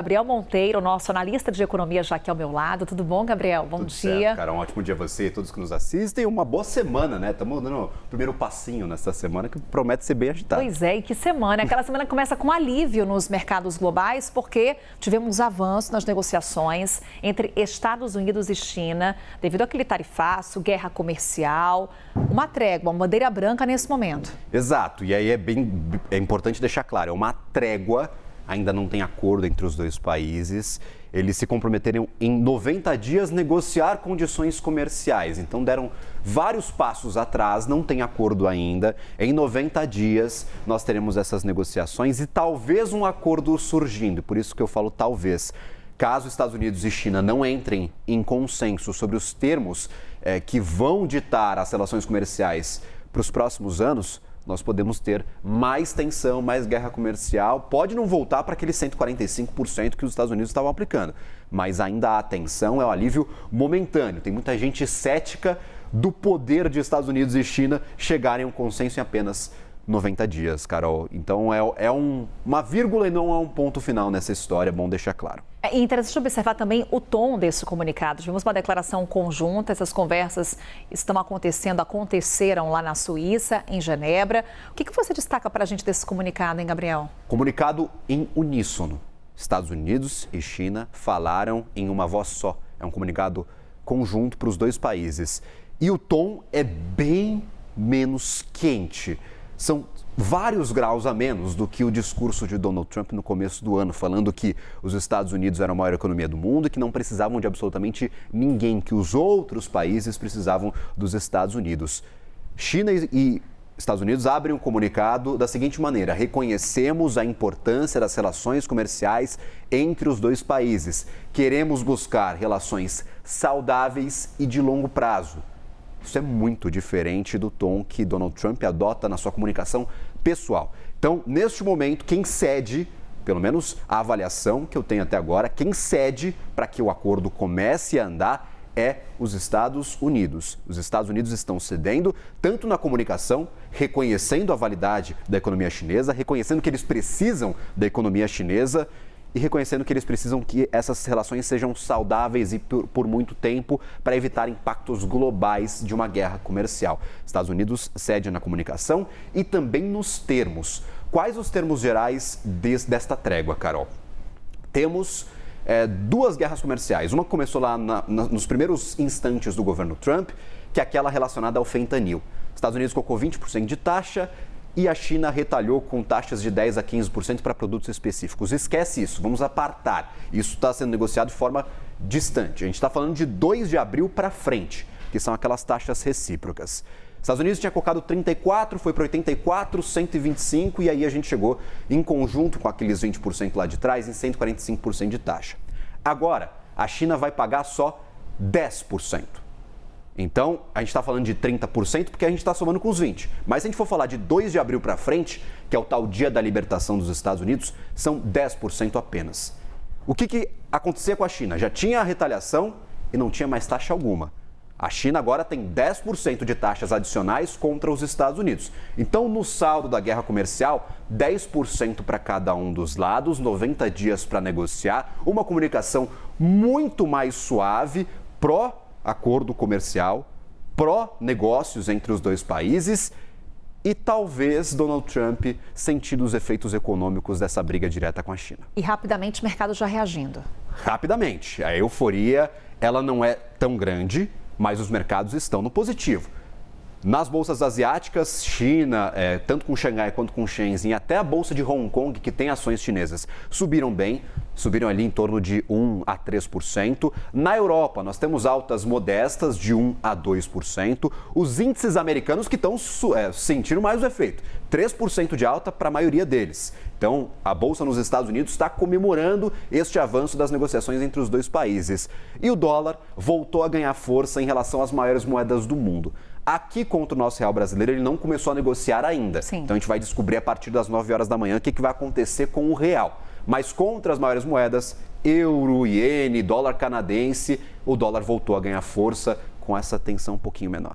Gabriel Monteiro, nosso analista de economia, já aqui ao meu lado. Tudo bom, Gabriel? Bom Tudo dia. Certo, cara. Um ótimo dia a você e todos que nos assistem. Uma boa semana, né? Estamos dando o primeiro passinho nessa semana que promete ser bem agitada. Pois é, e que semana. Aquela semana que começa com alívio nos mercados globais, porque tivemos avanço nas negociações entre Estados Unidos e China, devido àquele tarifaço, guerra comercial, uma trégua, uma bandeira branca nesse momento. Exato. E aí é importante deixar claro, é uma trégua. Ainda não tem acordo entre os dois países. Eles se comprometeram em 90 dias negociar condições comerciais. Então deram vários passos atrás, não tem acordo ainda. Em 90 dias nós teremos essas negociações e talvez um acordo surgindo. Por isso que eu falo talvez. Caso Estados Unidos e China não entrem em consenso sobre os termos que vão ditar as relações comerciais para os próximos anos, nós podemos ter mais tensão, mais guerra comercial. Pode não voltar para aquele 145% que os Estados Unidos estavam aplicando, mas ainda há tensão, é um alívio momentâneo. Tem muita gente cética do poder de Estados Unidos e China chegarem a um consenso em apenas 90 dias, Carol. Então é uma vírgula e não é um ponto final nessa história, é bom deixar claro. É interessante observar também o tom desse comunicado. Tivemos uma declaração conjunta, essas conversas aconteceram lá na Suíça, em Genebra. O que você destaca para a gente desse comunicado, hein, Gabriel? Comunicado em uníssono. Estados Unidos e China falaram em uma voz só. É um comunicado conjunto para os dois países. E o tom é bem menos quente. São vários graus a menos do que o discurso de Donald Trump no começo do ano, falando que os Estados Unidos eram a maior economia do mundo e que não precisavam de absolutamente ninguém, que os outros países precisavam dos Estados Unidos. China e Estados Unidos abrem um comunicado da seguinte maneira: reconhecemos a importância das relações comerciais entre os dois países. Queremos buscar relações saudáveis e de longo prazo. Isso é muito diferente do tom que Donald Trump adota na sua comunicação pessoal. Então, neste momento, quem cede, pelo menos a avaliação que eu tenho até agora, quem cede para que o acordo comece a andar é os Estados Unidos. Os Estados Unidos estão cedendo tanto na comunicação, reconhecendo a validade da economia chinesa, reconhecendo que eles precisam da economia chinesa e reconhecendo que eles precisam que essas relações sejam saudáveis e por muito tempo para evitar impactos globais de uma guerra comercial. Estados Unidos cede na comunicação e também nos termos. Quais os termos gerais desta trégua, Carol? Temos duas guerras comerciais. Uma começou lá nos primeiros instantes do governo Trump, que é aquela relacionada ao fentanil. Estados Unidos colocou 20% de taxa e a China retalhou com taxas de 10% a 15% para produtos específicos. Esquece isso, vamos apartar. Isso está sendo negociado de forma distante. A gente está falando de 2 de abril para frente, que são aquelas taxas recíprocas. Estados Unidos tinha colocado 34%, foi para 84%, 125%, e aí a gente chegou em conjunto com aqueles 20% lá de trás em 145% de taxa. Agora, a China vai pagar só 10%. Então, a gente está falando de 30% porque a gente está somando com os 20%. Mas se a gente for falar de 2 de abril para frente, que é o tal dia da libertação dos Estados Unidos, são 10% apenas. O que acontecia com a China? Já tinha a retaliação e não tinha mais taxa alguma. A China agora tem 10% de taxas adicionais contra os Estados Unidos. Então, no saldo da guerra comercial, 10% para cada um dos lados, 90 dias para negociar, uma comunicação muito mais suave, pró-acordo comercial, pró-negócios entre os dois países e talvez Donald Trump sentindo os efeitos econômicos dessa briga direta com a China. E rapidamente o mercado já reagindo. Rapidamente. A euforia, ela não é tão grande, mas os mercados estão no positivo. Nas bolsas asiáticas, China, tanto com Xangai quanto com Shenzhen, até a bolsa de Hong Kong, que tem ações chinesas, subiram bem, subiram ali em torno de 1% a 3%. Na Europa, nós temos altas modestas de 1% a 2%. Os índices americanos que estão sentindo mais o efeito, 3% de alta para a maioria deles. Então, a bolsa nos Estados Unidos está comemorando este avanço das negociações entre os dois países. E o dólar voltou a ganhar força em relação às maiores moedas do mundo. Aqui, contra o nosso real brasileiro, ele não começou a negociar ainda. Sim. Então, a gente vai descobrir a partir das 9 horas da manhã o que vai acontecer com o real. Mas contra as maiores moedas, euro, iene, dólar canadense, o dólar voltou a ganhar força com essa tensão um pouquinho menor.